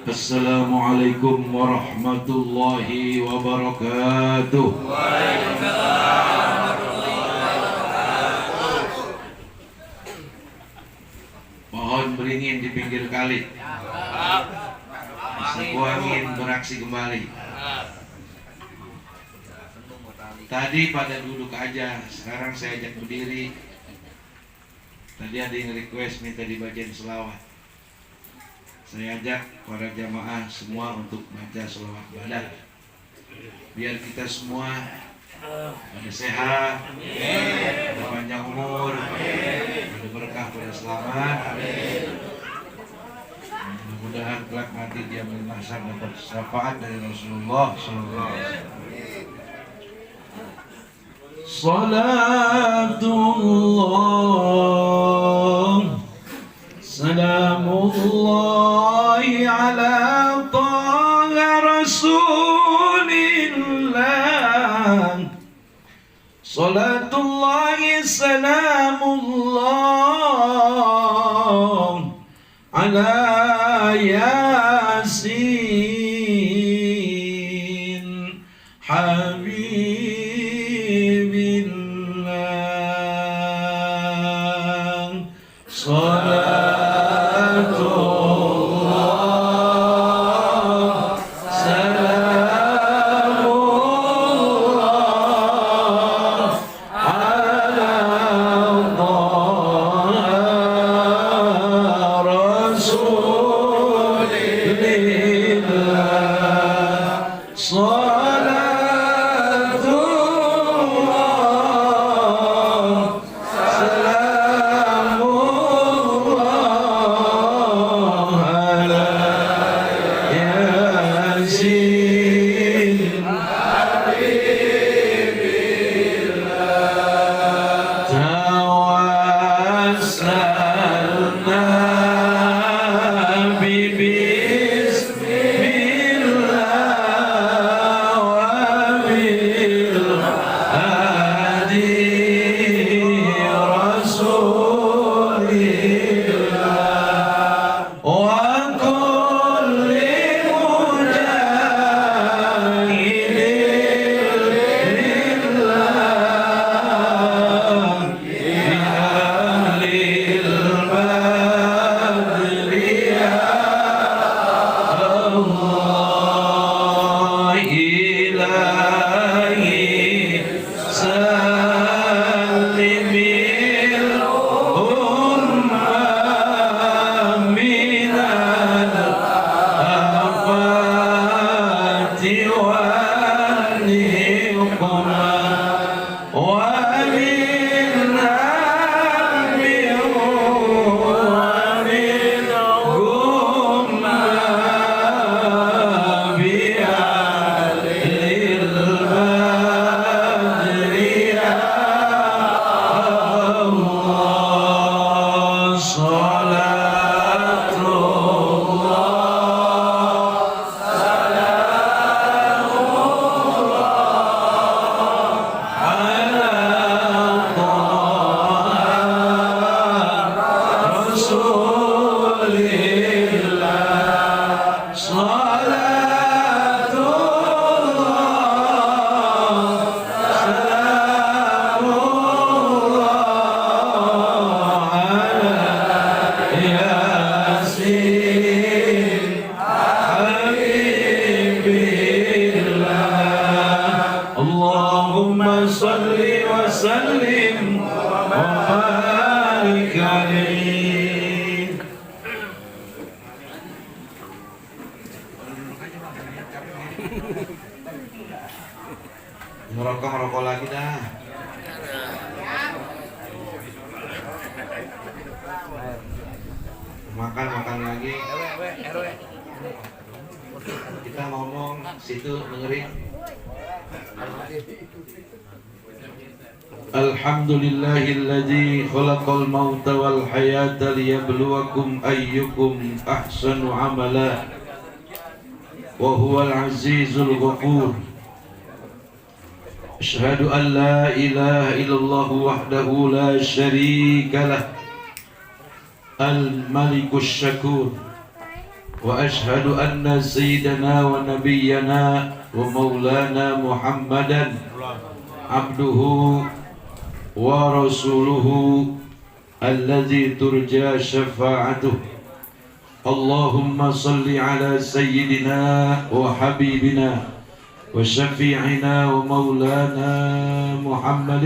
Assalamualaikum warahmatullahi wabarakatuh. Pohon beringin di pinggir kali, sebuah angin beraksi kembali. Tadi pada duduk aja, sekarang saya ajak berdiri. Tadi ada yang request minta dibacain selawat. Saya ajak para jamaah semua untuk baca selawat badan, biar kita semua pada sehat, pada panjang umur, pada berkah, pada selamat. Mudah-mudahan kelak nanti dia mahsyar dapat syafaat dari Rasulullah SAW. Salatullah salamullahi ala taha rasulillah. Salatullahi salamullah ala yasin habibillah. Ngerokok lagi dah. Makan lagi. Kita ngomong situ dengerin. Alhamdulillahilladzi khalaqal mauta wal hayata liyabluwakum ayyukum ahsanu amala wa huwal azizul ghafur. Asyhadu an la ilaha illallah wahdahu la syarika lah al malikus syakur وأشهد أن سيدنا ونبينا ومولانا محمدا عبده ورسوله الذي ترجى شفاعته. اللهم صل على سيدنا وحبيبنا وشفيعنا ومولانا محمد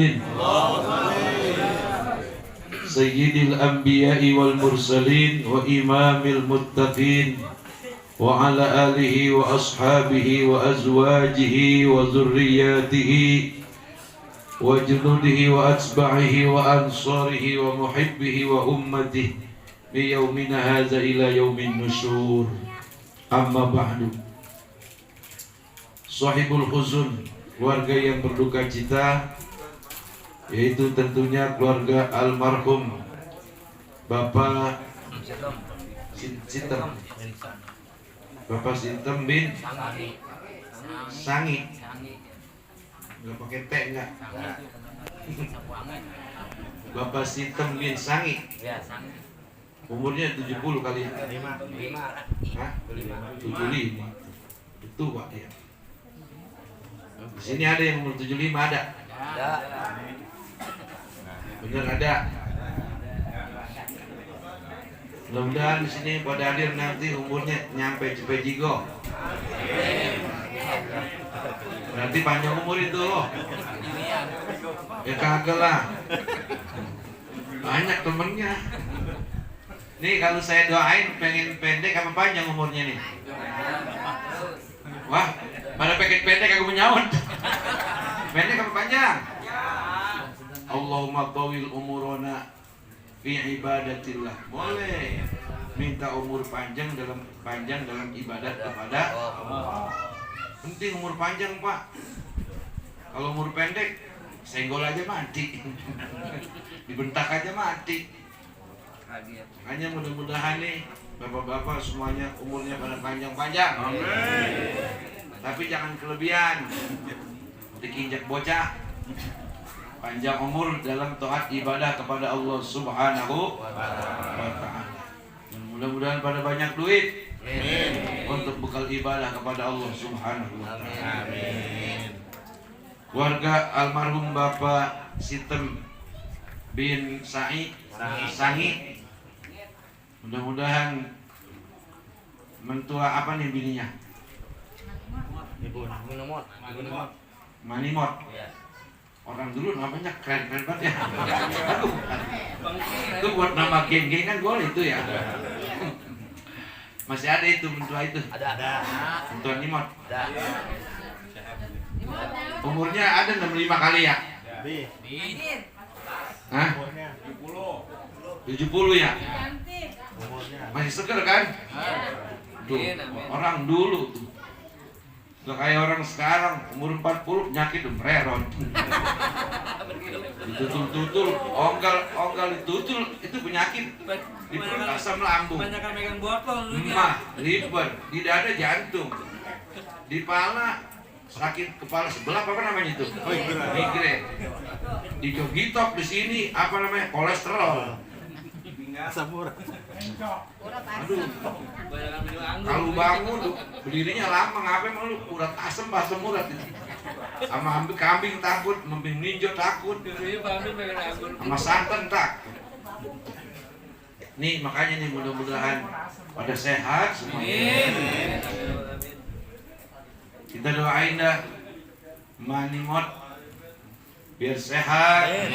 سيد الأنبياء والمرسلين وإمام المتقين وعلى آله وأصحابه وأزواجه وذرياته وجنوده وأتباعه وأنصاره ومحبه وأمته بيومنا هذا إلى يوم النشور. أما بعد. Sahibul Huzun, keluarga yang berduka cita, yaitu tentunya keluarga almarhum Bapak Sintem, Bapak Sintem bin Sangi. Nggak pakai T enggak? Bapak Sintem bin Sangi. Umurnya 70 kali ya? 75. 75. Itu Pak ya. Di sini ada yang umur 75 ada? Bener ada. Mudah-mudahan di sini pada hadir nanti umurnya nyampe Cepejigo. Berarti panjang umur itu loh. Ya kagak lah. Banyak temennya. Nih kalau saya doain pengen pendek apa panjang umurnya nih? Wah, pada pengen pendek aku menyaut. Pendek apa panjang? Allahumma tawil umurona fi ibadatillah. Boleh minta umur panjang dalam ibadat kepada Allah. Penting umur panjang, Pak. Kalau umur pendek senggol aja mati. Dibentak aja mati. Hanya mudah-mudahan nih bapak-bapak semuanya umurnya pada panjang-panjang. Amin. Tapi jangan kelebihan. Dikinjak bocah. Panjang umur dalam taat ibadah kepada Allah Subhanahu wa ta'ala. Mudah-mudahan pada banyak duit. Amin. Untuk bekal ibadah kepada Allah Subhanahu wa ta'ala. Amin. Keluarga almarhum Bapak Sitem bin Sangi. Mudah-mudahan mentua apa nih bininya? Manimot. Orang dulu namanya keren banget ya. Itu buat nama geng-geng kan boleh itu ya. Masih ada itu mentua itu? Ada. Mentua Nimot? Ada. Umurnya ada 65 kali ya? Hah? 70 ya? Masih seger kan? Tuh, orang dulu tuh. Gak kayak orang sekarang umur 40 penyakit mererot. Ditutul-tutul, onggal ditutul itu penyakit di perut asam lambung. Banyakan megang botol. Liver, di dada jantung, di pala sakit kepala sebelah apa namanya itu? Migrain. Di jogitok di sini apa namanya? Kolesterol. Asam urat. Aduh. Kalau bangun berdirinya lama ngapain malu urat asam urat itu. Sama kambing takut, kambing ninja takut. Sama santan takut. Nih makanya nih mudah-mudahan pada sehat semuanya. Kita doain dah Manimot biar sehat.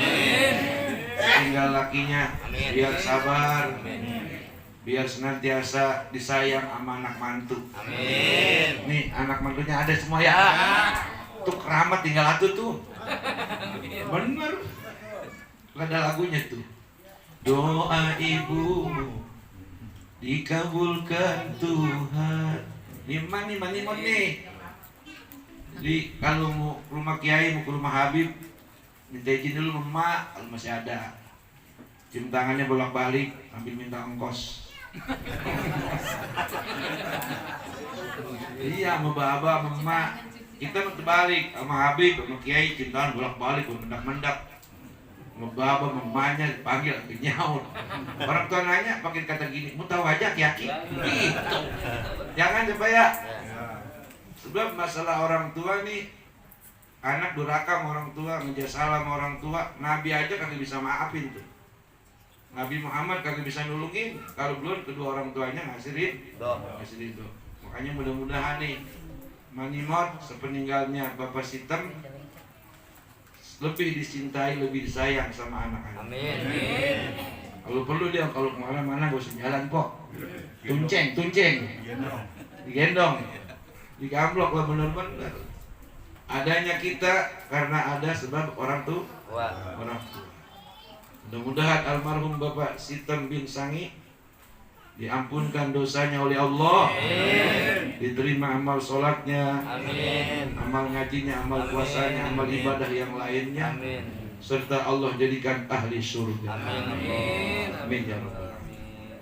Tinggal lakinya biar sabar. Biar senantiasa disayang sama anak mantu. Amin. Nih anak mantunya ada semua ya. Tuh keramat tinggal satu tuh. Bener. Ada lagunya tuh. Doa ibumu dikabulkan Tuhan. Manimot nih. Jadi kalau mau ke rumah kiai, mau ke rumah Habib, minta izin dulu emak kalau masih ada. Cium tangannya bolak-balik sambil minta ongkos. Iya, sama baba, sama emak. Kita terbalik sama Habib, sama kiai, cium tangan bolak-balik, mendak-mendak. Membaba, memanya, dipanggil, nyaut. Orang tua nanya pakai kata gini, mutawajjah yakin? Gitu. Jangan coba ya. Sebab masalah orang tua nih, anak durhaka sama orang tua, ngejasalah sama orang tua, Nabi aja kagak bisa maafin tuh. Nabi Muhammad kagak bisa nulungin kalau belum kedua orang tuanya ngasih ridho. Makanya mudah-mudahan nih Manimot sepeninggalnya Bapak Sitem lebih dicintai, lebih disayang sama anak-anak. Amin. Kalau perlu dia kalau kemana-mana gak usah jalan kok. Tunceng, digendong, digamblok lah bener-bener. Adanya kita karena ada sebab orang tua. Mudah-mudahan almarhum Bapak Sitem bin Sangi diampunkan dosanya oleh Allah. Amin. Diterima amal sholatnya, Amin. amal ngajinya, amal puasanya, amal ibadah yang lainnya. Amin. Serta Allah jadikan ahli surga. Amin. Amin ya Rabbal Alamin.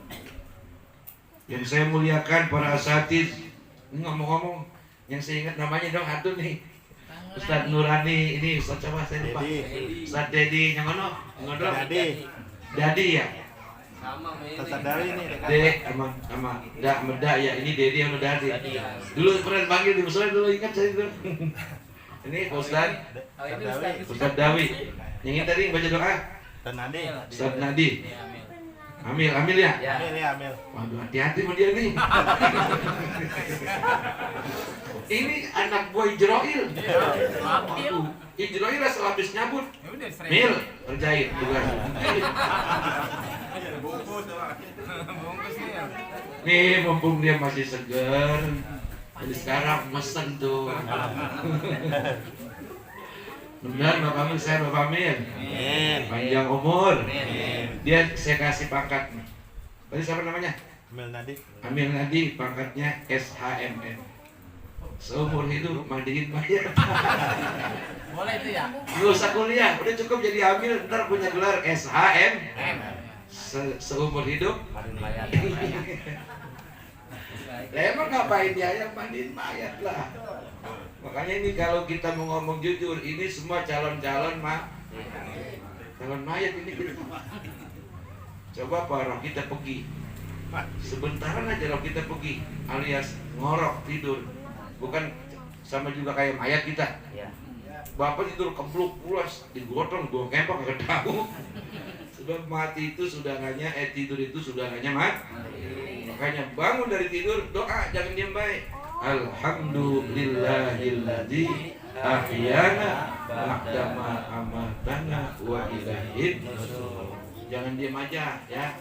Yang saya muliakan para asatiz, ini ngomong-ngomong, yang saya ingat namanya dong atuh nih. Ustadz Nurani, ini Ustadz siapa saya lupa. Ustadz Dedi, yang mana? Dadi ya. Ustadz Dari ini. Sama Meda ya, ini Dedi sama Dadi. Dulu pernah panggil di musola dulu, ingat saya itu. Ini Ustadz Dawi. Yang ini tadi baca doa. Ustadz Nadi. Amil ya? Amil. Waduh, hati-hati sama dia nih. Ini anak buah Ijroil. Ijroil asal habis nyabut. Mil, kerjain tugas. Nih, mumpung dia masih seger. Jadi sekarang mesen tuh. Benar Bapak Amil, saya Bapak Amil. Panjang umur. Dia saya kasih pangkat nih. Tadi siapa namanya? Amil Nadi, pangkatnya SHMM. Seumur hidup mandiin mayat. Boleh itu ya? Nggak usah kuliah, udah cukup jadi Amil, ntar punya gelar SHM. Seumur hidup. Lah emang ngapain dia yang mandiin mayat lah. Makanya ini kalau kita mau ngomong jujur, ini semua calon-calon calon mayat ini kita. Coba Pak roh kita pergi. Sebentaran aja roh kita pergi, alias ngorok tidur. Bukan sama juga kayak mayat kita. Bapak tidur kebluk pulas, digotong, gua kempok gak tahu. Sebab mati itu saudaranya, tidur itu saudaranya mati. Makanya bangun dari tidur, doa, jangan diam baik. Alhamdulillahilladzi ahyana ba'dama amatana wa ilaihin nusyur. Jangan diam aja ya.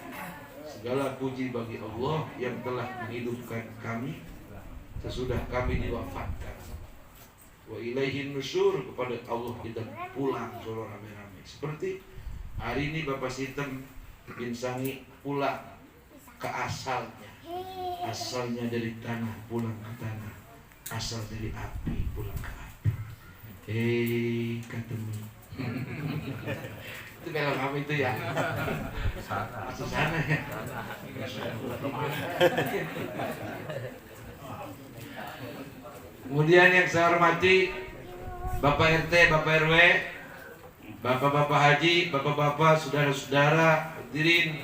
Segala puji bagi Allah yang telah menghidupkan kami sesudah kami diwafatkan. Wa ilaihin nusyur, kepada Allah kita pulang suruh rame-rame. Seperti hari ini Bapak Sitem bin Sangi pulang ke asalnya. Asalnya dari tanah pulang ke tanah, asal dari api pulang ke api. Ketemu. Itu film apa itu ya? Susana ya. Kemudian yang saya hormati Bapak RT, Bapak RW, Bapak-bapak haji, Bapak-bapak, saudara-saudara, hadirin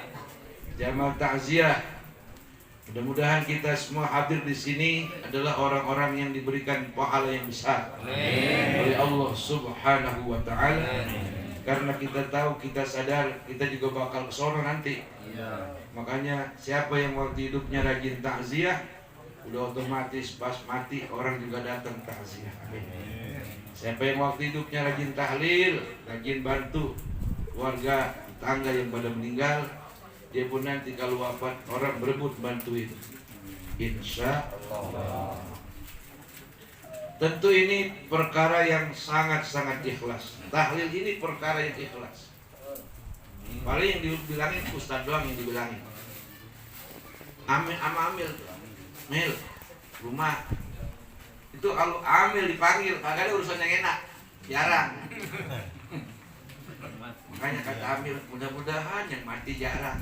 jamaah takziah. Mudah-mudahan kita semua hadir di sini adalah orang-orang yang diberikan pahala yang besar oleh Allah Subhanahu wa taala. Karena kita tahu, kita sadar, kita juga bakal kesono nanti. Makanya siapa yang waktu hidupnya rajin takziah, udah otomatis pas mati orang juga datang takziah. Amin. Siapa yang waktu hidupnya rajin tahlil, rajin bantu keluarga tetangga yang pada meninggal, dia pun nanti kalau wafat orang berebut bantuin. Insya Allah. Tentu ini perkara yang sangat-sangat ikhlas. Tahlil ini perkara yang ikhlas. Paling yang dibilangin Ustaz doang yang dibilangin. Amil, Mil, rumah. Itu kalau Amil dipanggil, kagak ada urusan yang enak, jarang. Makanya kata Amil, mudah-mudahan yang mati jarang,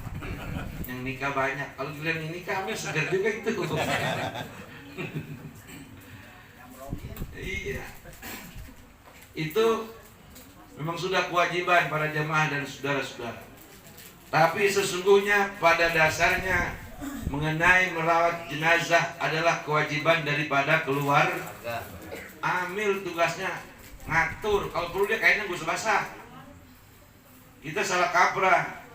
yang nikah banyak. Kalau bilang yang nikah Amil segar juga itu. Iya. Itu Memang sudah kewajiban para jamaah dan saudara-saudara. Tapi sesungguhnya pada dasarnya mengenai merawat jenazah adalah kewajiban daripada keluarga. Amil tugasnya ngatur, kalau perlu dia kainnya gak usah basah. Kita salah kaprah,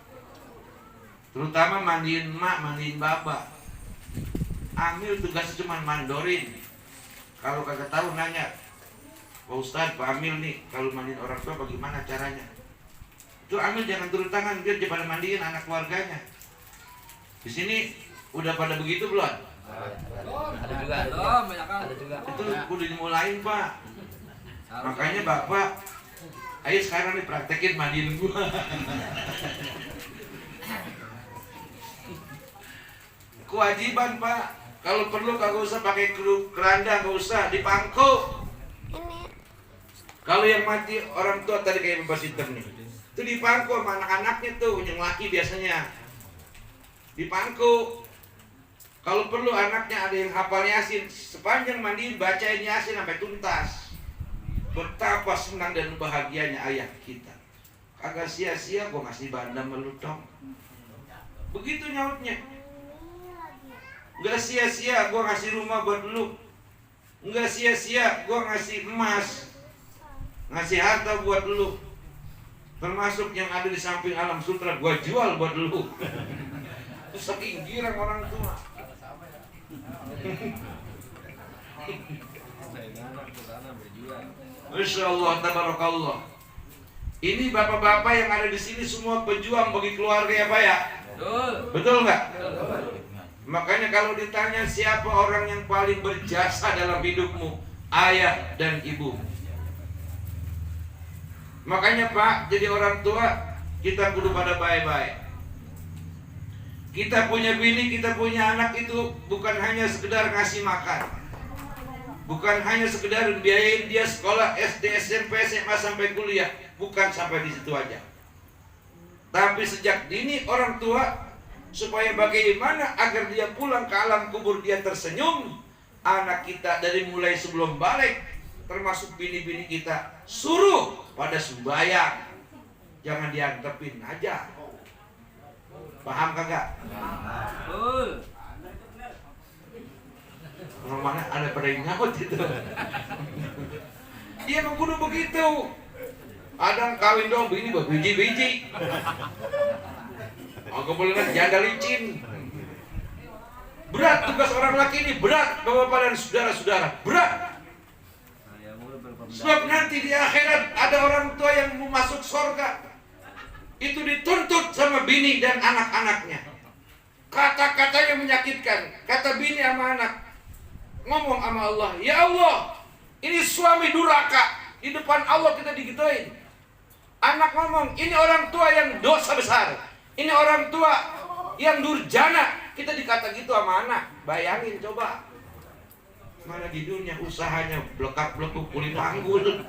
terutama mandiin emak, mandiin bapak. Amil tugasnya cuma mandorin. Kalau kagak tahu nanya, Pak Ustadz, Pak Amil nih, kalau mandiin orang tua bagaimana caranya? Itu Amil jangan turun tangan, biar dia pada mandiin anak keluarganya. Di sini udah pada begitu belum? Ada juga. Oh, banyak kan. Ada juga. Itu udah dimulain Pak. Makanya Bapak, ayo sekarang nih praktekin mandiin gua. Kewajiban Pak. Kalau perlu kagak usah pakai keranda, kagak usah dipangku. Kalau yang mati orang tua tadi kayak Bapak Sinten nih, itu dipangku sama anak-anaknya tuh, yang laki biasanya dipangku. Kalau perlu anaknya ada yang hafal Yasin, sepanjang mandi bacain Yasin sampai tuntas. Betapa senang dan bahagianya ayah kita. Kagak sia-sia gua ngasih bandam melutong. Begitu nyautnya. Enggak sia-sia gua ngasih rumah buat lu. Enggak sia-sia gua ngasih emas, ngasih harta buat lu. Termasuk yang ada di samping alam sutra gua jual buat lu. Itu saking girang orang tua. Masya Allah, tabarakallah. Ini bapak-bapak yang ada di sini semua pejuang bagi keluarga ya Pak ya? Betul. Betul nggak? Makanya kalau ditanya siapa orang yang paling berjasa dalam hidupmu, ayah dan ibu. Makanya Pak, jadi orang tua kita kudu pada baik-baik. Kita punya bini, kita punya anak itu bukan hanya sekedar ngasih makan. Bukan hanya sekedar biayain dia sekolah SD, SMP, SMA sampai kuliah. Bukan sampai di situ aja. Tapi sejak dini orang tua, supaya bagaimana agar dia pulang ke alam kubur dia tersenyum. Anak kita dari mulai sebelum balik, termasuk bini-bini kita, suruh pada sembahyang. Jangan diantepin aja. Paham kagak? Betul. Rumahnya ada pada yang nyaut itu. Dia mengkudu begitu. Ada kawin dong bini biji-biji. Aku boleh kan janda licin. Berat tugas orang laki ini, berat bapak dan saudara-saudara, berat. Sebab nanti di akhirat ada orang tua yang mau masuk surga, itu dituntut sama bini dan anak-anaknya. Kata-kata yang menyakitkan, kata bini sama anak, ngomong sama Allah, ya Allah, ini suami durhaka, di depan Allah kita digituin. Anak ngomong, ini orang tua yang dosa besar, ini orang tua yang durjana, kita dikata gitu sama anak. Bayangin coba, mana di dunia usahanya belekak-belekuk kulit panggul.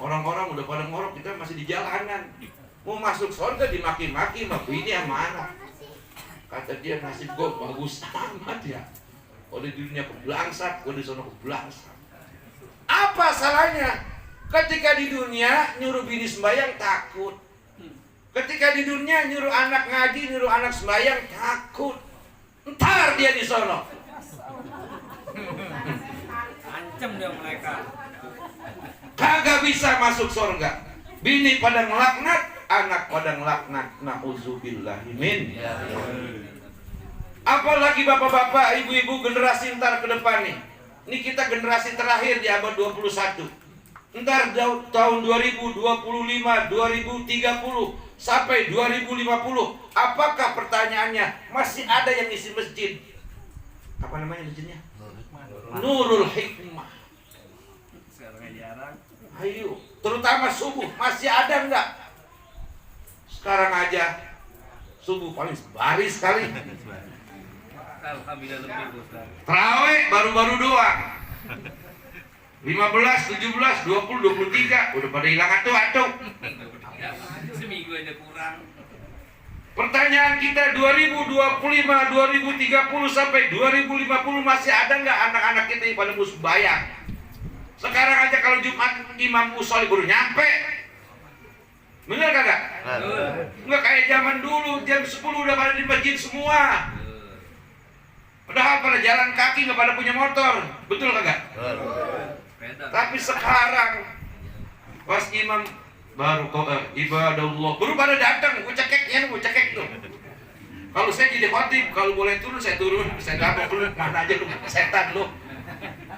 Orang-orang udah pada ngorok, kita masih di jalanan. Mau masuk surga dimaki-maki sama bini sama anak. Kata dia, nasib gue bagus amat ya. Kalau di dunia kebelangsat, gue di sana kebelangsat. Apa salahnya? Ketika di dunia nyuruh bini sembahyang takut. Ketika di dunia nyuruh anak ngaji, nyuruh anak sembahyang takut. Ntar dia di sono. Ancam dia mereka. Kagak bisa masuk surga. Bini pada ngelaknat, anak pada ngelaknat. Na'udzubillahi min. Apalagi bapak-bapak, ibu-ibu generasi ntar ke depan nih. Ini kita generasi terakhir di abad 21. Ntar tahun 2025, 2030 sampai 2050. Apakah pertanyaannya masih ada yang isi masjid? Apa namanya masjidnya? Nurul Hikmah. Sekarang jarang. Ayo, terutama subuh masih ada enggak? Sekarang aja subuh paling baris sekali. Alhamdulillah lebih Ustaz. Terawih baru-baru doang. 15, 17, 20, 23 udah pada hilang atu-atu. Seminggu aja kurang. Pertanyaan kita 2025, 2030 sampai 2050 masih ada nggak anak-anak kita yang pada mau sembahyang? Sekarang aja kalau Jumat imam musolli baru nyampe, Bener kagak? Enggak kayak zaman dulu, jam 10 udah pada di masjid semua. Padahal pada jalan kaki nggak pada punya motor, betul kagak? Tapi sekarang pas imam baru ibadallah, baru pada datang, gue cekek tuh. Kalau saya jadi khotib, kalau boleh turun saya turun, saya gabung dulu, mana aja lu setan lu.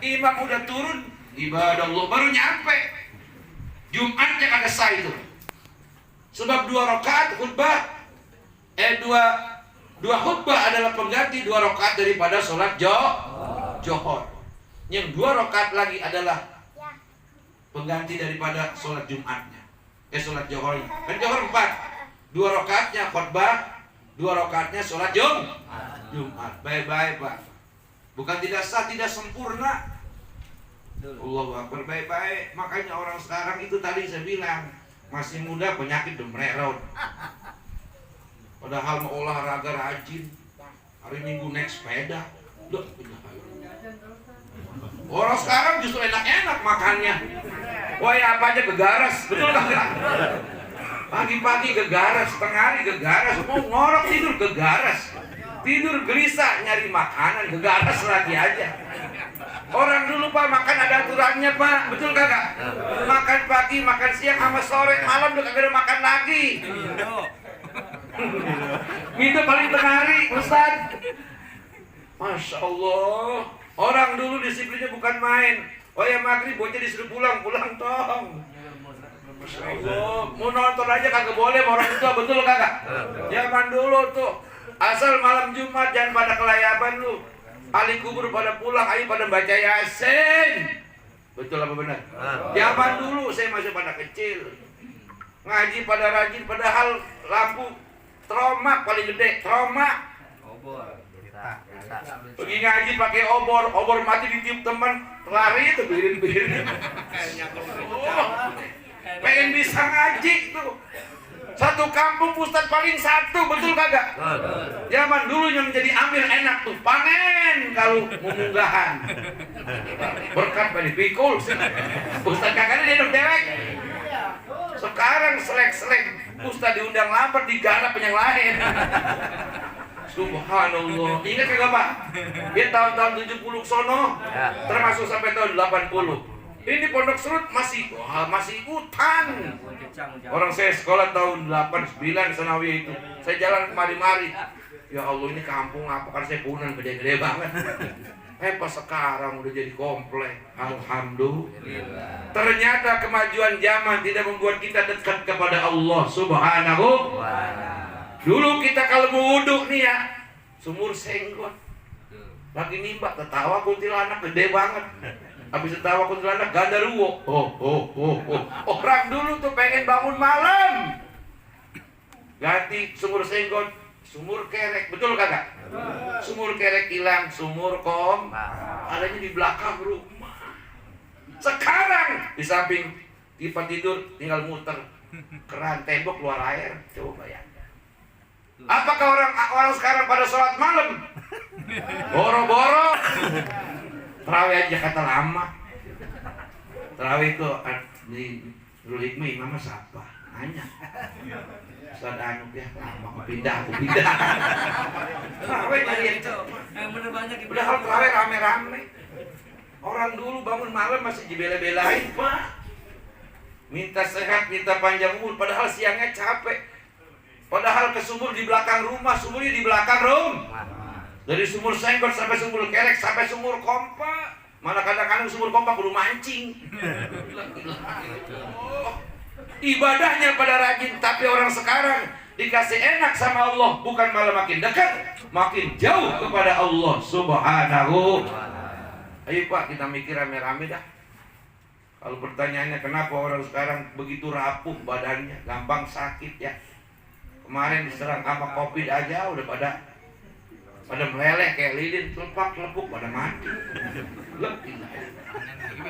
Imam udah turun, ibadallah, baru nyampe. Jumatnya kagak sah itu. Sebab 2 rakaat khutbah, dua khutbah adalah pengganti 2 rakaat daripada sholat johor. Yang 2 rakaat lagi adalah pengganti daripada sholat Jumatnya. Sholat johornya. Kan johor 4, 2 rakaatnya khutbah, 2 rakaatnya sholat Jumat. Baik-baik Pak. Bukan tidak sah, tidak sempurna. Allahu Akbar, baik-baik. Makanya orang sekarang itu tadi saya bilang masih muda penyakit demreron. Padahal mau olahraga rajin, hari Minggu naik sepeda. Orang sekarang justru enak-enak makannya. Wah ya apa aja gegaras, betul kagak? Pagi-pagi gegaras, setengah hari gegaras, mau ngorok tidur gegaras, tidur gelisah nyari makanan gegaras lagi aja. Orang dulu Pak makan ada aturannya Pak, betul kagak? Makan pagi, makan siang, sama sore, malam udah kagak ada makan lagi. Itu paling tengah hari, Ustaz. Masya Allah, orang dulu disiplinnya bukan main. Oh ya maghrib bocah disuruh pulang tong. Masya Allah, mau nonton aja kagak boleh orang tua, betul kagak? Zaman dulu tuh, asal malam Jumat jangan pada kelayaban lu. Ahli kubur pada pulang, ayo pada baca Yasin. Betul apa benar? Zaman dulu saya masih pada kecil, ngaji pada rajin, padahal lampu tromak paling gede, tromak. Pergi ngaji pakai obor mati ditiup teman, lari itu birin. Pengen bisa ngaji tuh. Satu kampung ustad paling 1, betul kagak? Zaman dulu yang menjadi ambil enak tuh, panen kalau munggahan. Berkat pada pikul. Ustad kagaknya dia dewek. Sekarang selek-selek, ustad diundang lapar, digarap yang lain. Subhanallah. Ingat kagak Pak? Dia tahun-tahun 70 sono, termasuk sampai tahun 80. Ini Pondok Serut masih hutan. Orang saya sekolah tahun 89 Sanawiyah itu. Saya jalan kemari-mari. Ya Allah, ini kampung apa? Kan saya punan gede-gede banget. Pas sekarang udah jadi komplek. Alhamdulillah. Ternyata kemajuan zaman tidak membuat kita dekat kepada Allah Subhanahu. Dulu kita kalau mau wudhu nih ya, sumur senggot. Lagi nimba, tertawa kuntilanak gede banget. Habis tertawa kuntilanak gandaruwo. Orang dulu tuh pengen bangun malam, ganti sumur senggot, sumur kerek, betul kagak? Sumur kerek hilang, sumur adanya di belakang rumah. Sekarang di samping tempat tidur tinggal muter keran tembok keluar air. Coba bayangkan. Apakah orang sekarang pada sholat malam? Boro-boro. Terawih aja kata lama. Terawih itu di Nurul Hikmah imamnya siapa? Nanya. Ustaz Anu ya, lama aku pindah. Terawih lagi itu. Padahal terawih rame-rame. Orang dulu bangun malam masih dibela-belain Pak. Minta sehat, minta panjang umur. Padahal siangnya capek. Padahal ke sumur di belakang rumah, sumurnya di belakang rumah. Dari sumur senggot sampai sumur kerek sampai sumur kompak. Mana kadang-kadang sumur kompak kudu mancing. Ibadahnya pada rajin, tapi orang sekarang dikasih enak sama Allah, bukan malah makin dekat, makin jauh kepada Allah Subhanahu. Ayo Pak, kita mikir rame-rame dah. Kalau pertanyaannya kenapa orang sekarang begitu rapuh badannya, gampang sakit ya. Kemarin diserang sama COVID aja udah pada meleleh kayak lilin, lepuk pada mati.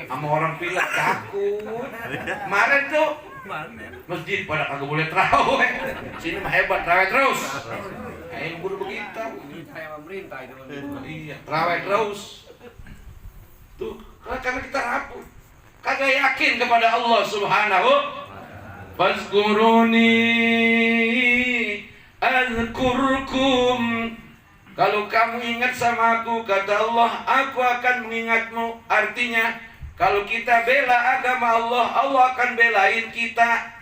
Sama orang pilek takut. Kemarin tuh masjid pada kagak boleh terawih. Sini mah hebat, terawih terus. Ini kudu begitu. Kayak pemerintah itu. Iya, terawih terus. Tuh, karena kita rapuh. Kagak yakin kepada Allah Subhanahu. Fazkuruni azkurkum. Kalau kamu ingat sama aku, kata Allah, aku akan mengingatmu. Artinya, kalau kita bela agama Allah, Allah akan belain kita.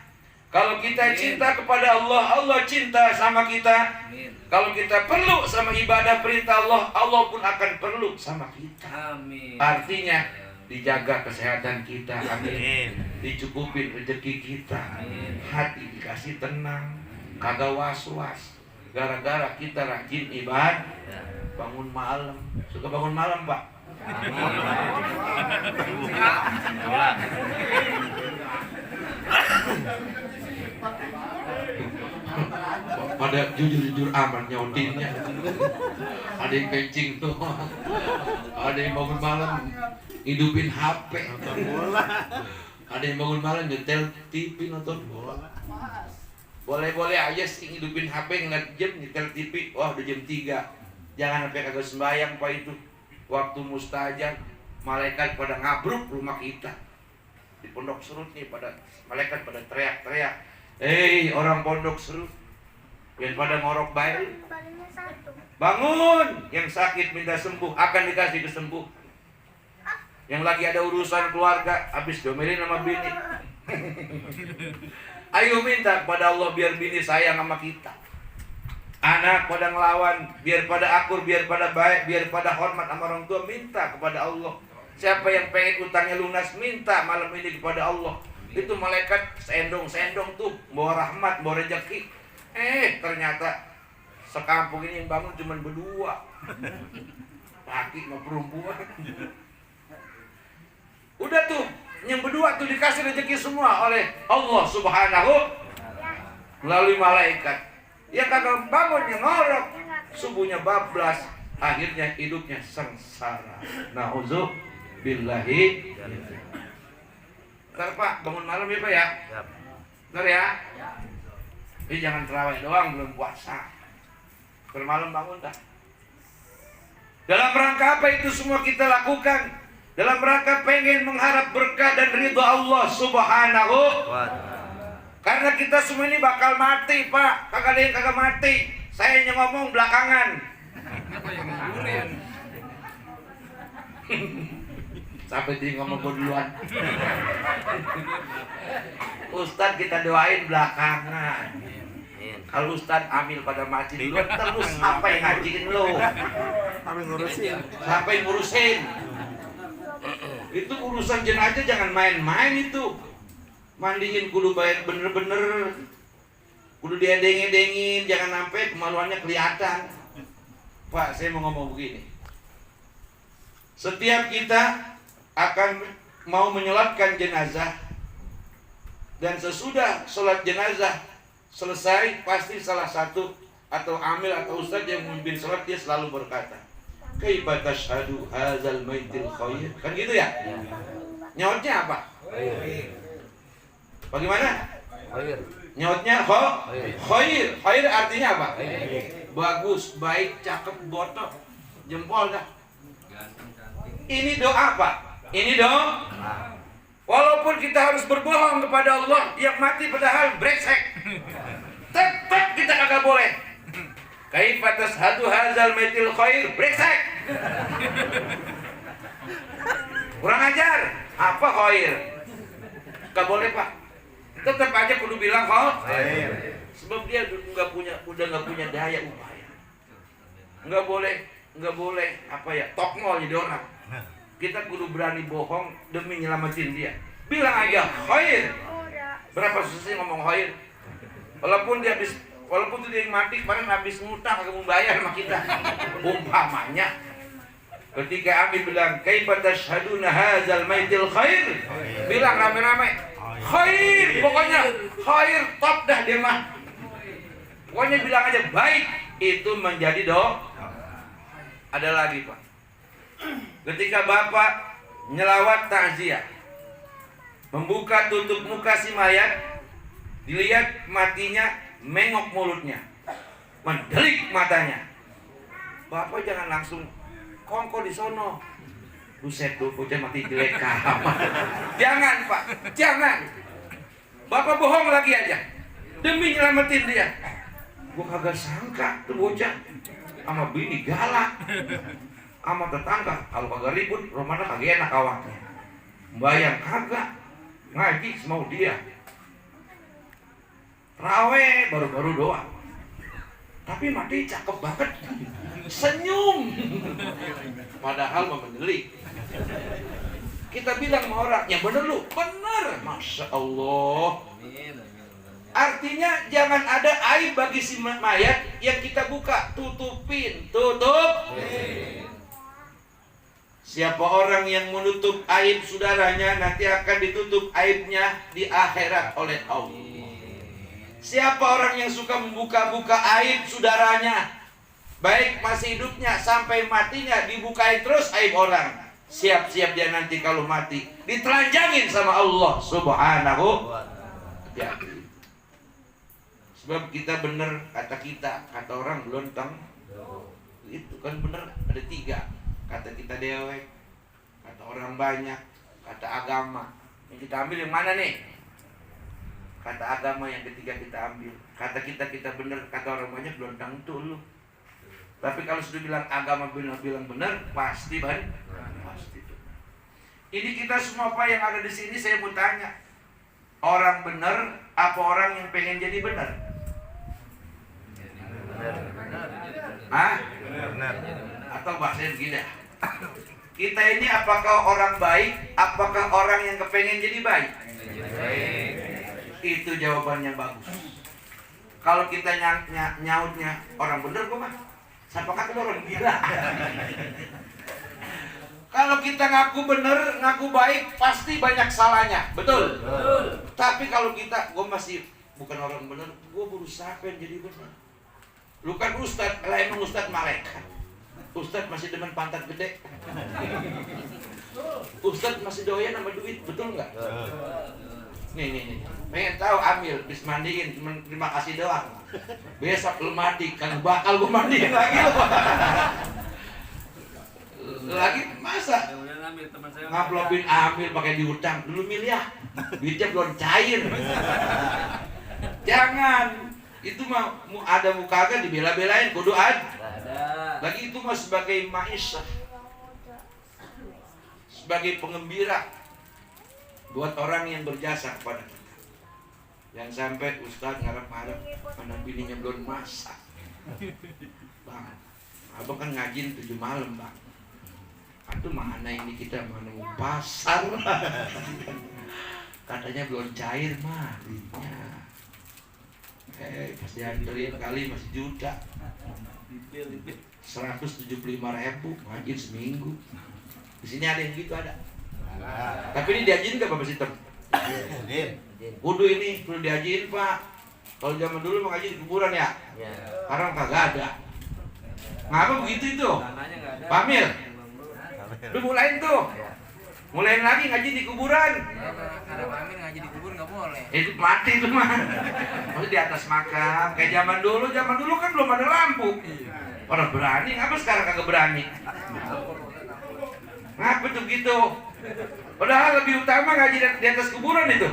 Kalau kita cinta kepada Allah, Allah cinta sama kita. Kalau kita perlu sama ibadah perintah Allah, Allah pun akan perlu sama kita. Amin. Artinya, dijaga kesehatan kita, amin. Dicukupin rezeki kita, hati dikasih tenang, kagak was-was. Gara-gara kita rajin ibadah, bangun malam. Suka bangun malam, Pak? Pada jujur-jujur aman nyautinnya. Ada yang kencing tuh, ada yang bangun malam hidupin HP, ada yang bangun malam nyetel TV nonton bola. Boleh-boleh aja sih hidupin HP ngeliat jam nyetel TV. Wah udah jam 3. Jangan sampai kagak sembahyang Pak itu. Waktu mustajab malaikat pada ngabruk rumah kita. Di Pondok Serut nih pada malaikat pada teriak-teriak. Hei orang Pondok Serut, yang pada ngorok baik, bangun. Yang sakit minta sembuh, akan dikasih kesembuh. Yang lagi ada urusan keluarga, habis domelin sama bini. Ayo minta kepada Allah biar bini sayang sama kita. Anak pada ngelawan, biar pada akur, biar pada baik, biar pada hormat sama orang tua. Minta kepada Allah. Siapa yang pengen utangnya lunas, minta malam ini kepada Allah. Itu malaikat sendong-sendong tuh, bawa rahmat, bawa rezeki. Ternyata sekampung ini yang bangun cuma berdua, laki sama perempuan. Udah tuh, yang berdua tuh dikasih rezeki semua oleh Allah Subhanahu melalui malaikat. Yang kagak bangun, yang ngorok, subuhnya bablas, akhirnya hidupnya sengsara. Na'udzubillahi. Ntar Pak, bangun malam ya Pak ya? Ntar ya? Ini jangan terawih doang, belum puasa. Bermalam bangun dah. Dalam rangka apa itu semua kita lakukan? Dalam rangka pengen mengharap berkah dan ridho Allah Subhanahu. Karena kita semua ini bakal mati Pak. Kagak ada yang kagak mati. Saya hanya ngomong belakangan. Sampai dia ngomong gue duluan. Ustadz kita doain belakangan. Kalau Ustadz ambil pada mati duluan, terus apa yang ngajiin lo? Siapa yang ngurusin? Itu urusan jenazah jangan main-main itu. Mandiin kudu bayar bener-bener. Kudu diedeng-edengin, jangan sampai kemaluannya kelihatan. Pak, saya mau ngomong begini. Setiap kita akan mau menyolatkan jenazah, dan sesudah sholat jenazah selesai, pasti salah satu atau amil atau ustadz yang memimpin sholat dia selalu berkata, kaifa tashhadu hadzal maitil khair. Kan gitu ya? Nyautnya apa? Bagaimana? Nyautnya khair. Khair artinya apa? Bagus, baik, cakep, botok, jempol dah. Ini doa Pak. Ini doa. Walaupun kita harus berbohong kepada Allah, yang mati padahal brengsek, tetap kita kagak boleh. Kaifa tashhadu hadzal maitil khair, brengsek. Kurang ajar. Apa khair? Gak boleh Pak. Tetap aja kudu bilang khair. Sebab dia udah nggak punya daya upaya. Nggak boleh apa ya, tokmol jadi orang. Kita kudu berani bohong demi nyelamatin dia. Bilang aja khair. Berapa susah ngomong khair? Walaupun dia yang mati kemarin habis ngutang kagak mau bayar sama kita. Umpamanya ketika Amin bilang kaifa tashhaduna hadzal maitil khair, bilang rame-rame khair, pokoknya khair top dah dia mah. Pokoknya bilang aja baik, itu menjadi doa. Ada lagi Pak. Ketika Bapak nyelawat takziah, membuka tutup muka si mayat, dilihat matinya, mengok mulutnya, mendelik matanya. Bapak jangan langsung kongko di sono. Buset tuh, bocah mati jelek kamar. Jangan Pak, jangan. Bapak bohong lagi aja demi nyelamatin dia. Gua kagak sangka tuh bocah sama bini galak, sama tetangga kalau kagak ribut rumahnya kagak enak awaknya. Bayang kagak ngaji semau dia, rawe baru-baru doang, tapi mati cakep banget, senyum, padahal memenelik. Kita bilang sama orang, yang bener lu, bener, masya Allah. Artinya jangan ada aib bagi si mayat yang kita buka, tutupin, tutup. Siapa orang yang menutup aib saudaranya nanti akan ditutup aibnya di akhirat oleh Allah. Siapa orang yang suka membuka-buka aib saudaranya, baik masih hidupnya sampai matinya dibukain terus aib orang, siap-siap dia nanti kalau mati ditelanjangin sama Allah Subhanahu wa ta'ala. Sebab kita benar kata kita, kata orang belontong itu kan benar, ada 3. Kata kita dewek, kata orang banyak, kata agama. Yang kita ambil yang mana nih? Kata agama yang ketiga kita ambil. Kata kita benar, kata orang banyak belontong tuh lu. Tapi kalau sudah bilang agama bilang benar, pasti benar. Pasti benar. Ini kita semua Pak yang ada di sini, saya mau tanya, orang benar apa orang yang pengen jadi benar? Hah? Benar. Atau bahasanya begini, kita ini apakah orang baik, apakah orang yang kepengen jadi baik? Itu jawabannya bagus. Kalau kita nyautnya orang bener kok mah, siapa kata orang gila? Kalau kita ngaku bener, ngaku baik, pasti banyak salahnya, betul? Tapi kalau kita, gue masih bukan orang bener, gue berusaha pengen jadi bener. Lu kan ustad, lah emang ustad malaikat. Ustad masih demen pantat gede. Ustad masih doyan sama duit, betul nggak? Nih. Pengen tahu ambil, bis mandiin, cuma terima kasih doang. Besok lu mandi, kan bakal gue mandiin lagi lu. Lagi masa? Ngaplopin ambil pakai diutang, dulu miliar, duitnya belum cair. Jangan. Itu mah ada muka kan dibela-belain, kudu ada. Lagi itu mah sebagai ma'isyah, sebagai pengembira buat orang yang berjasa kepada kita. Yang sampai Ustaz ngarep-ngarep mana bininya belum masak. Bang, abang kan ngajin 7 malam bang. Aduh mana ini kita mana mau pasar. Katanya belum cair mah duitnya. Pas dianterin kali masih juta, 175.000 ngajin seminggu. Di sini ada yang gitu ada. Tapi ini diajin nggak Bapak Sitem? Kudu ini perlu diajin Pak. Kalau zaman dulu mah ngaji di kuburan ya. Sekarang kagak ada. Ngapa begitu itu? Pamil. Lu mulain tuh. Mulain lagi ngaji di kuburan. Karena pamil ngaji di kubur nggak boleh. Itu mati itu mah. Maksudnya di atas makam. Kayak zaman dulu kan belum ada lampu. Orang berani, ngapa sekarang kagak berani? Ngapa tuh gitu? Padahal lebih utama ngaji di atas kuburan itu.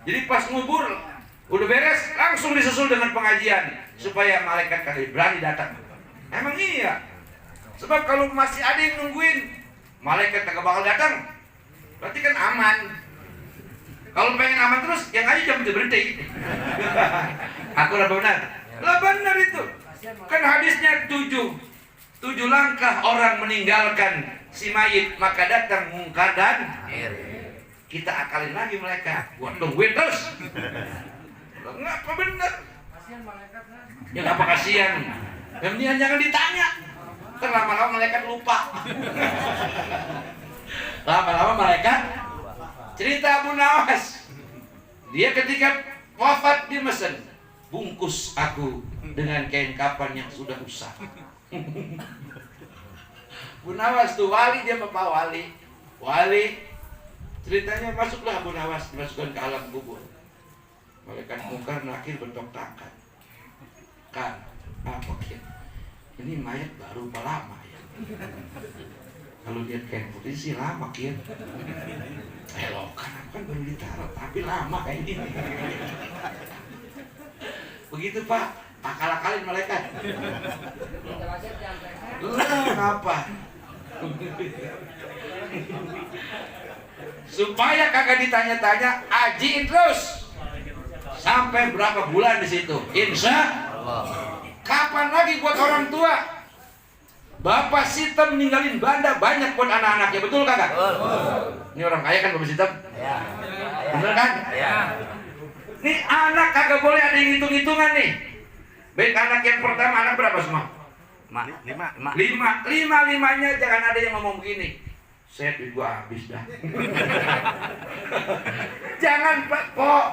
Jadi pas ngubur udah beres langsung disusul dengan pengajian supaya malaikat kali berani datang. Emang iya. Sebab kalau masih ada yang nungguin, malaikat kagak bakal datang. Berarti kan aman. Kalau pengen aman terus, yang aja jangan berhenti. Aku lah benar. Lah benar itu. Kan hadisnya 7 langkah orang meninggalkan si mayit maka datang mungkar dan kita akalin lagi mereka. Gua tungguin terus. Ngapa benar? Ya ngapa kasihan? Kemudian jangan ditanya. Lama-lama malaikat lupa. Lama-lama malaikat cerita Abu Nawas. Dia ketika wafat dia mesen, bungkus aku dengan kain kafan yang sudah usah. Abu Nawas tuh wali, dia bapak wali. Ceritanya masuklah Abu Nawas, dimasukkan ke alam kubur. Malaikat mungkar nakir bentuk tangan. Kan, apa kira? Ini mayat baru apa lama ya? Kalau lihat kain putih sih lama kira. Belokan kan baru ditaruh, tapi lama kayak gini. Begitu Pak, akal-akalin malaikat. Kenapa? Supaya kagak ditanya-tanya, ajiin terus sampai berapa bulan di situ. Insya Allah. Kapan lagi buat orang tua? Bapak Sitem ninggalin banda banyak buat anak-anaknya, betul kagak? Ini orang kaya kan Bapak Sitem? Ya. Bener kan? Ya. Nih anak kagak boleh ada yang hitung-hitungan nih. Baik anak yang pertama, anak berapa semua? Limanya jangan ada yang ngomong begini. Saya duit gua habis dah. Jangan Pak,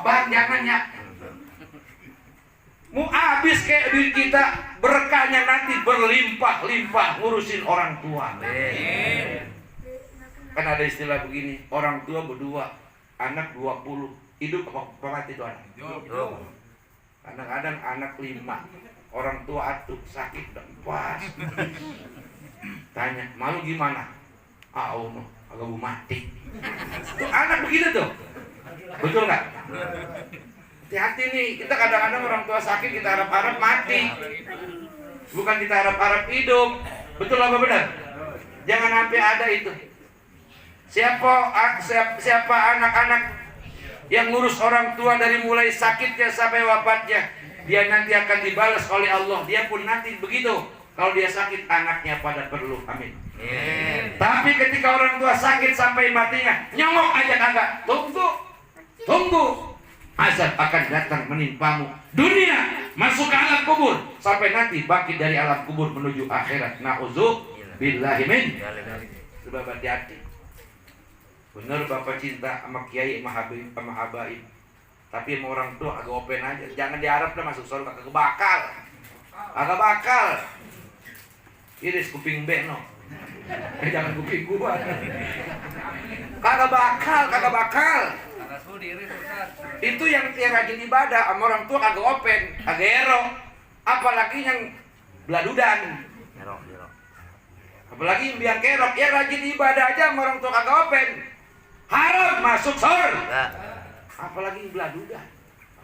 Bang, jangan ya. Mau habis kayak duit kita, berkahnya nanti berlimpah-limpah ngurusin orang tua. Kan ada istilah begini, orang tua berdua, anak 20. Hidup apa mati itu anak? Hidup. Kadang-kadang anak 5, orang tua atuh sakit udah pas. Tanya, malu gimana? Allah, agak mau mati. Tuh anak begitu tuh, betul nggak? Hati-hati nih, kita kadang-kadang orang tua sakit kita harap-harap mati, bukan kita harap-harap hidup. Betul apa benar? Jangan sampai ada itu. Siapa anak-anak yang ngurus orang tua dari mulai sakitnya sampai wafatnya, dia nanti akan dibalas oleh Allah. Dia pun nanti begitu. Kalau dia sakit, anaknya pada perlu. Amin. Tapi ketika orang tua sakit sampai matinya, nyongok aja kagak. Tunggu. Azab akan datang menimpamu. Dunia masuk ke alam kubur sampai nanti bangkit dari alam kubur menuju akhirat. Na'udzubillahi min. Sebab hati-hati. Bener Bapak cinta sama kiai, sama habaib. Tapi sama orang tua agak open aja. Jangan diharap dah masuk surga, kagak bakal. Iris kuping beno. Jangan kuping gua. Kagak bakal. Itu yang rajin ibadah sama orang tua kagak open, kagak ero. Apalagi yang beladudan. Apalagi yang biang kerok, ya rajin ibadah aja sama orang tua kagak open. Haram masuk surga. Apalagi yang beladudan.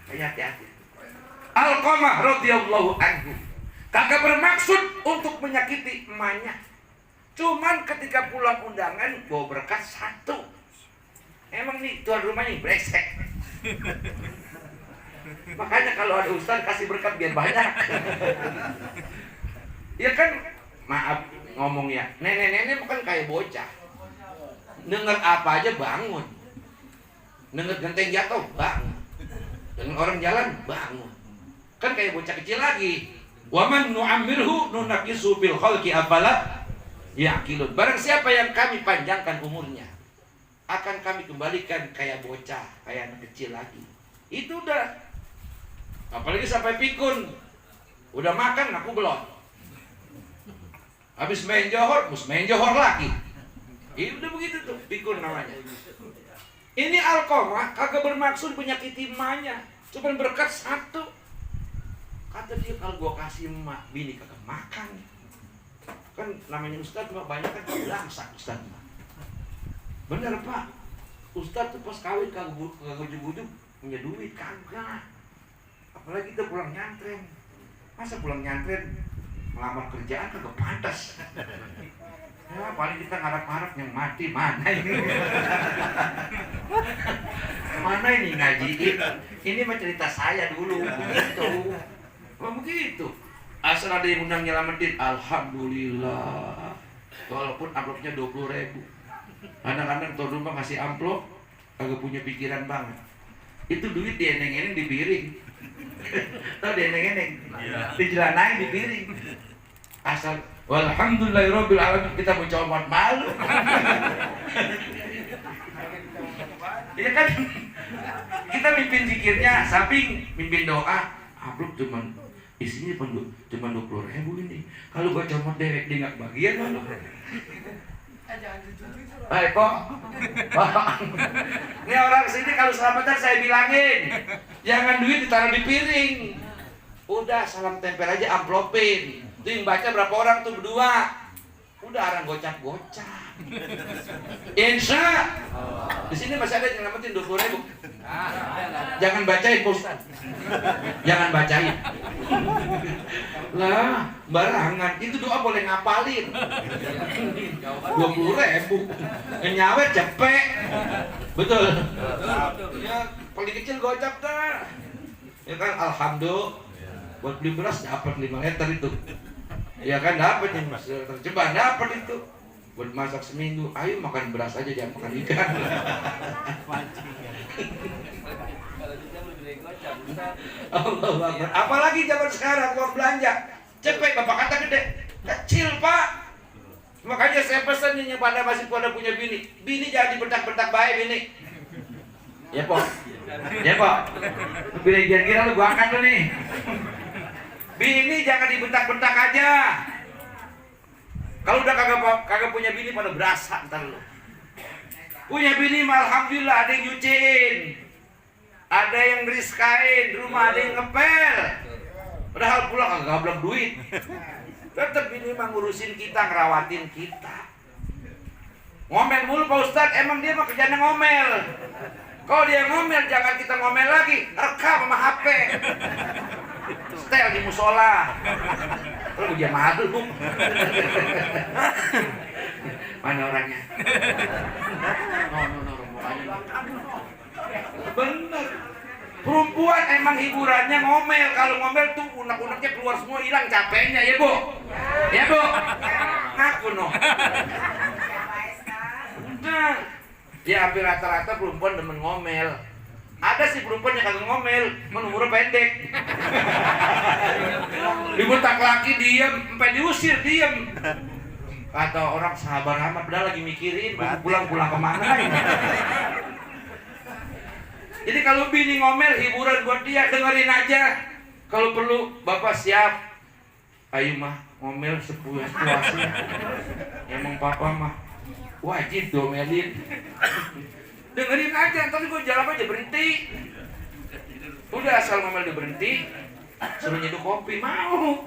Hati-hati. Alqamah radhiyallahu anhu kagak bermaksud untuk menyakiti emaknya. Cuman ketika pulang undangan bawa berkat 1. Emang nih tuan rumahnya brengsek. Makanya kalau ada ustaz kasih berkat biar banyak. Ya kan, maaf ngomong ya, nenek-nenek bukan kayak bocah. Dengar apa aja bangun. Dengar genteng jatuh bangun. Dengar orang jalan bangun. Kan kayak bocah kecil lagi. Wa man nu'ammirhu nunaqisu fil khalqi afala ya'qilun. Barang siapa yang kami panjangkan umurnya, akan kami kembalikan kayak bocah, kayak anak kecil lagi. Itu udah. Apalagi sampai pikun. Udah makan aku belum. Habis main johor, mus main johor lagi. Itu udah begitu tuh, pikun namanya. Ini Alqamah kagak bermaksud menyakiti emaknya, cuma berkat 1. Kata dia, kalau gua kasih emak bini kagak makan. Kan namanya ustaz mah banyak kan langsak ustaz mah. Bener Pak, ustaz tuh pas kawin kagak ujug-ujug punya duit, kagak. Apalagi kita pulang nyantren. Masa pulang nyantren melamar kerjaan kagak pantas. Ya paling kita ngarap-ngarap yang mati mana ini. Mana ini ngajiin. Ini mah cerita saya dulu begitu. Begitu. Asal ada yang undang nyelamatin, alhamdulillah. Walaupun amplopnya 20.000. Kadang-kadang tuan rumah ngasih amplop kagak punya pikiran banget. Itu duit dieneng-eneng di piring. Tahu dieneng-eneng? Dijelanain di piring. Asal walhamdulillahirabbil alamin, kita mau coba malu. Ya kan? Kita mimpin zikirnya, samping mimpin doa, amplop cuman isinya cuma 20.000 ini. Kalau gua comot dewek dia nggak bagian malu. Baik kok. Ini orang sini kalau selamatan saya bilangin, jangan duit ditaruh di piring. Udah salam tempel aja, amplopin. Tuh yang baca berapa orang tuh, berdua. Udah orang gocap-gocap. Insya Allah. Di sini masih ada yang nyelamatin 20.000. Jangan bacain Pak Ustaz. Jangan bacain. Lah, barangan. Itu doa boleh ngapalin. 20.000. Nyawet cepet. Betul. Ya, paling kecil gocap dah. Ya kan, alhamdulillah. Buat beli beras dapat 5 liter itu. Ya kan dapat yang terjebak dapat itu. Buat masak seminggu, ayo makan beras aja jangan makan ikan. Allah Akbar. Apalagi zaman sekarang uang belanja cepet, bapak kata gede, kecil pak. Makanya saya pesan nih pada masih pada punya bini jangan dibentak-bentak baik bini. Ya pak, ya pak. Bini kira-kira lu gua angkat lu nih. Bini jangan dibentak-bentak aja. Kalau udah kagak punya bini pada berasa ntar lu. Punya bini mah alhamdulillah ada yang nyuciin, ada yang ngeriskain, rumah ada yang ngepel. Padahal pulang kagak gablok duit. Tetep bini mah ngurusin kita, ngerawatin kita. Ngomel mulu Pak Ustadz, emang dia mah kerjanya ngomel. Kalau dia ngomel jangan kita ngomel lagi, rekam sama HP. Setel di musola. Lu dia madu. Mana orangnya? No, bener. Perempuan emang hiburannya ngomel. Kalau ngomel tuh unek-uneknya keluar semua, hilang capeknya ya bu. Ya bu. Ngaku no. Nah, ya hampir rata-rata perempuan demen ngomel. Ada sih perempuan yang kagak ngomel, umurnya pendek. Dibentak laki diem, sampai diusir diem. Kata orang sabar amat, padahal lagi mikirin pulang kemana. Jadi kalau bini ngomel hiburan buat dia, dengerin aja. Kalau perlu bapak siap. Ayo mah ngomel sepuasnya. Emang papa mah wajib domelin. Dengerin aja, ntar gue jalan aja berhenti. Udah asal ngomel dia berhenti, suruh nyeduh kopi mau.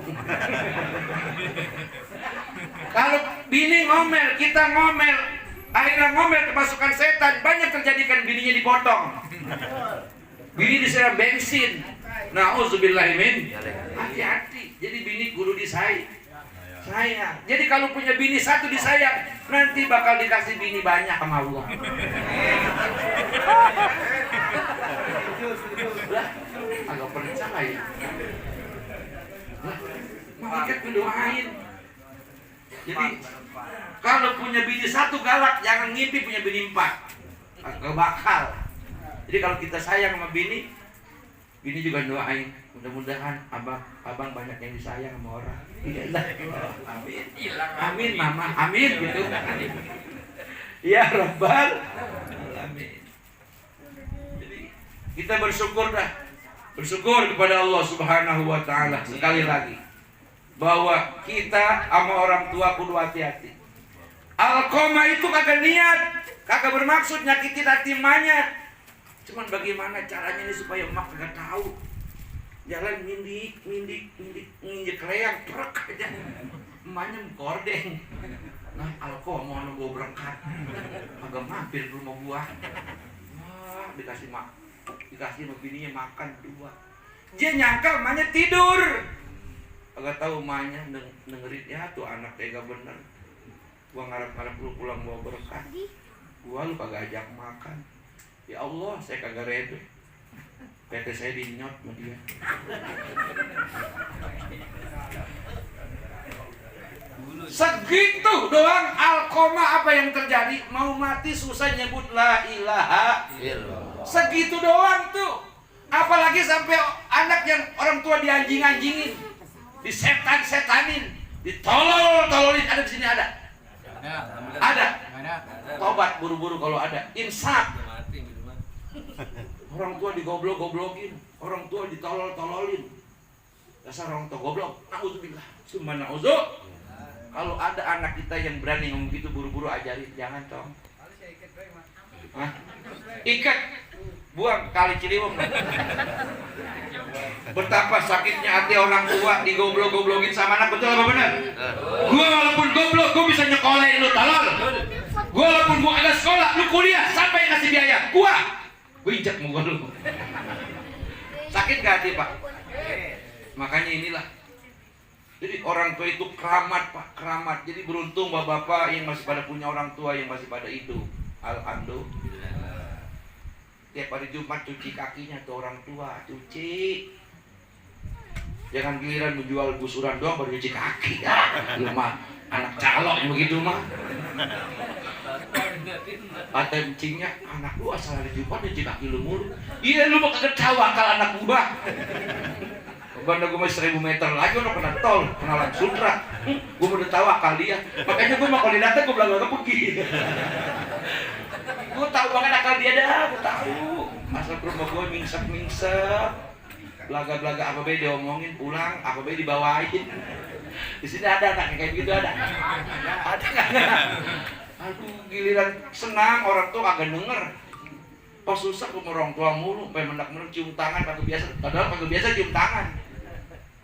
Kalau bini ngomel, kita ngomel, akhirnya ngomel kemasukan setan, banyak terjadikan bininya dipotong. Bini disiram bensin. Nauzubillahimin. Hati-hati. Jadi bini kudu disayang. Sayang. Jadi kalau punya bini satu disayang, nanti bakal dikasih bini banyak sama Allah. Lah, agak percaya. Lah, malaikat mendoain. Jadi kalau punya bini satu galak, jangan ngimpi punya bini 4. Agak bakal. Jadi kalau kita sayang sama bini juga doain. Mudah-mudahan abang banyak yang disayang sama orang. Amin. Amin mama, amin gitu. Ya Rabbal alamin. Jadi kita bersyukur kepada Allah Subhanahu wa taala sekali lagi bahwa kita sama orang tua kudu hati-hati. Alqamah itu kagak niat, kagak bermaksud nyakitin hati emaknya. Cuman bagaimana caranya ini supaya emak kagak tahu. Jalan mindik, nginjek leang, truk aja. Emaknya gordeng. Nah, alko mau gue berangkat. Agak mampir rumah gua. Wah, dikasih sama bininya makan 2. Dia nyangka emaknya tidur. Agak tahu emaknya dengerin, ya tuh anak tega bener. Gua ngarep-ngarep lu pulang bawa berkah. Gua lu kagak ajak makan. Ya Allah, saya kagak rede. PT saya dinyot sama dia. Segitu doang Alqamah apa yang terjadi? Mau mati susah nyebut la ilaha illallah. Segitu doang tuh. Apalagi sampai anak yang orang tua dianjing-anjingin, disetan-setanin, ditolol-tololin. Ada di sini ada? Ada. Tobat buru-buru kalau ada. Insaf. Orang tua digoblok-goblokin, orang tua ditolol-tololin. Dasar orang tua goblok. Nauzubillah. Summa nauzu. Kalau ada anak kita yang berani ngomong gitu, buru-buru ajarin, jangan tong. Hah? Ikat, buang kali Ciliwung. Betapa sakitnya hati orang tua digoblok-goblokin sama anak, betul apa benar? Gua walaupun goblok, gua bisa nyekolahin lu, tolol. Gua walaupun gua ada sekolah, lu kuliah, siapa yang ngasih gua injak muka lu. Sakit gak hati Pak? Makanya inilah, jadi orang tua itu keramat Pak, keramat. Jadi beruntung bapak-bapak yang masih pada punya orang tua yang masih pada hidup. Alhamdulillah. Tiap hari Jumat cuci kakinya tuh orang tua, cuci. Jangan giliran menjual gusuran doang baru cuci kaki. Lu mah anak calok begitu mah. Kata encingnya, anak lu asal hari Jumat cuci kaki lu mulu. Iya lu mah kagak tawakal anak gua. Banda gua masih 1000 meter lagi udah kena tol, kenalan sutra. Gua udah tawakal dia. Makanya gua mah kalau dia datang gua bilang gak pergi. Gua tahu banget akal dia dah, gua tahu. Asal ke rumah gua mingsek. Belaga-belaga apa be diomongin, pulang apa be dibawain. Di sini ada anak kayak gitu ada. Ada nggak? Aduh, giliran senang orang tua kagak denger. Pas susah ke orang tua mulu, sampai mendak-mendak cium tangan kagak biasa. Padahal kagak biasa cium tangan.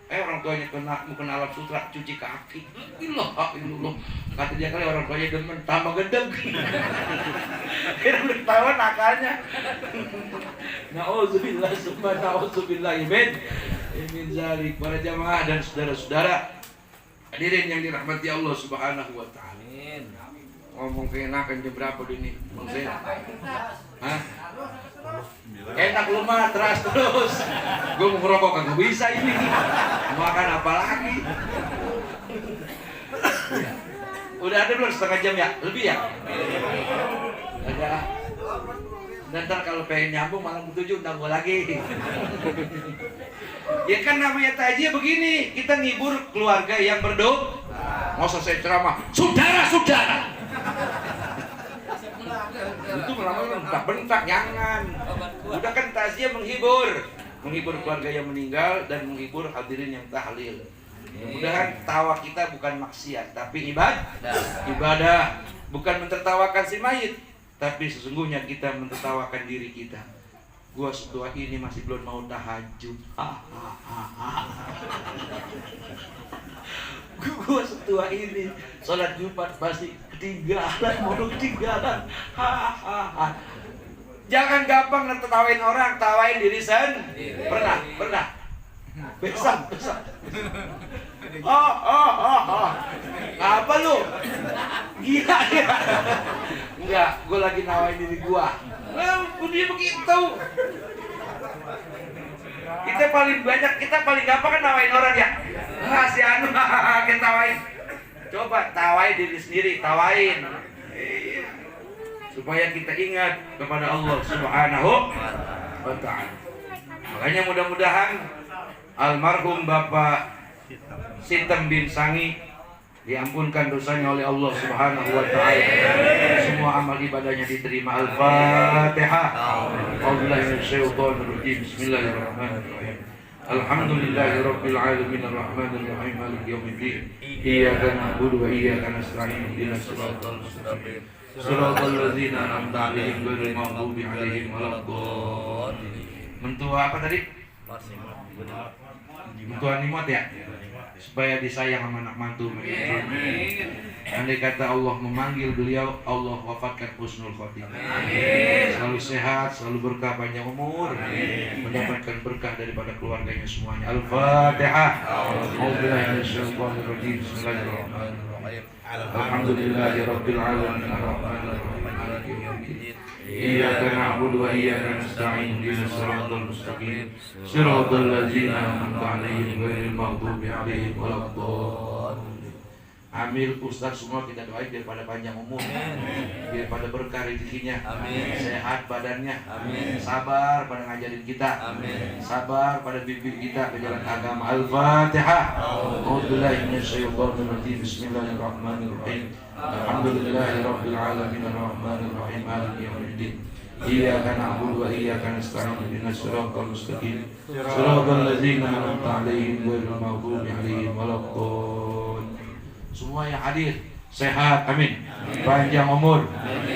Orang tuanya mau kena alam sutra, cuci kaki. Ilah, kata dia kali orang tuanya demen, tambah gendeng. Kira udah tahu nakalnya. Na'udzubillah, summa na'udzubillah, min zalik. Para jamaah dan saudara-saudara hadirin yang dirahmati Allah Subhanahu wa ta'ala. Ngomong keenakan jam berapa ini? Bang Zain? Hah? Enak lu mah terus. Gue mau ngerokok kagak bisa ini. Makan apa lagi? Udah ada belum setengah jam ya? Lebih ya? Ada. Ntar kalau pengen nyambung malam ke-7 undang gue lagi. Ya kan namanya takjiah begini, kita ngibur keluarga yang berdoa. Nggak usah saya ceramah, saudara-saudara. Itu namanya bentak-bentak, jangan. Udah kan takziah menghibur keluarga yang meninggal dan menghibur hadirin yang tahlil. Mudah-mudahan tawa kita bukan maksiat, tapi ibadah. Bukan mentertawakan si mayit, tapi sesungguhnya kita mentertawakan diri kita. Gua setua ini masih belum mau tahajud. Gua setua ini sholat Jumat masih ketinggalan, mau ketinggalan. Jangan gampang ngetatawain orang, tawain diri sendiri. Pernah. Besok. Apa lu? Gila ya? Enggak, gua lagi nawain diri gua. Dia begitu. Kita paling gampang kan nawain orang ya. Si anu kita tawain. Coba tawain diri sendiri, tawain. Supaya kita ingat kepada Allah Subhanahu wa ta'ala. Makanya mudah-mudahan almarhum Bapak Sitem bin Sangi diampunkan dosanya oleh Allah Subhanahu wa ta'ala. Semua amal ibadahnya diterima. Al-Fatihah. Bismillahirrahmanirrahim. Alhamdulillahirabbil alamin arrahmanir rahim maliki yaumiddin. Iyyaka na'budu wa iyyaka nasta'in ihdinas siratal mustaqim. Siratal ladzina an'amta 'alaihim ghairil maghdubi 'alaihim waladdallin. Mentua apa tadi? Mentua nimot ya? Supaya disayang sama anak mantu. Andai kata Allah memanggil beliau, Allah wafatkan husnul khotimah. Selalu sehat, selalu berkah, panjang umur, mendapatkan berkah daripada keluarganya semuanya. Al-Fatihah. Bismillahirrahmanirrahim. Alhamdulillahirabbil alamin arrahmanirrahim maliki yaumiddin. Iyyaka na'budu wa iyyaka nasta'in ihdinas siratal mustaqim. Siratal ladzina an'amta 'alaihim ghairil maghdubi 'alaihim waladdallin. Amil Ustaz semua kita doain biar pada panjang umur, biar pada berkah rezekinya, sehat badannya, sabar pada ngajarin kita, sabar pada bimbing kita ke jalan agama. Al-Fatihah. A'udzubillahi minasyaitonir rajim. Bismillahirrahmanirrahim. Alhamdulillahirabbil alamin arrahmanir rahim maliki yaumiddin. Iyyaka na'budu wa iyyaka nasta'in ihdinas siratal mustaqim. Siratal ladzina an'amta 'alaihim ghairil maghdubi 'alaihim waladdallin. Semua yang hadir sehat, amin. Panjang umur,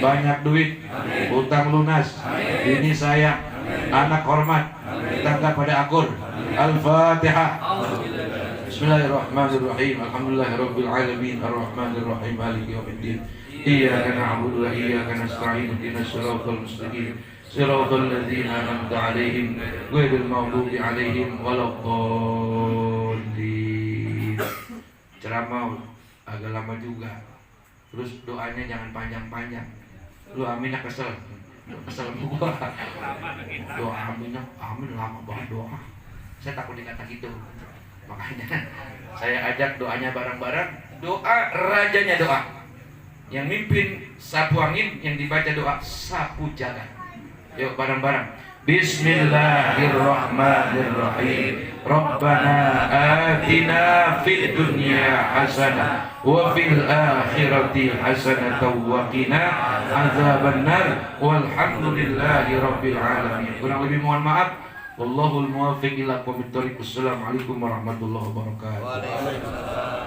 banyak duit, utang lunas, ini sayang, anak hormat, tetangga pada akur. Al-Fatihah. Bismillahirrahmanirrahim. Alhamdulillahirabbil alamin arrahmanir rahim maliki yaumiddin. Iyyaka na'budu wa iyyaka nasta'in ihdinas siratal mustaqim. Shiratal ladzina an'amta 'alaihim ghairil maghdubi 'alaihim waladdallin. Ceramah agak lama juga. Terus doanya jangan panjang-panjang. Lu aminnya kesel gua. Doa amin lama banget doa. Saya takut dikata gitu. Makanya saya ajak doanya bareng-bareng. Doa rajanya doa. Yang mimpin sapu angin, yang dibaca doa sapu jagat. Yuk bareng-bareng. Bismillahirrahmanirrahim. Rabbana atina fid dunya hasanah wa fil akhirati hasanah wa qina azabannar walhamdulillahi rabbil alamin. Kurang lebih mohon maaf. Wallahul muwaffiq ila aqwamit thoriq. Wassalamualaikum warahmatullahi wabarakatuh. Waalaikumsalam.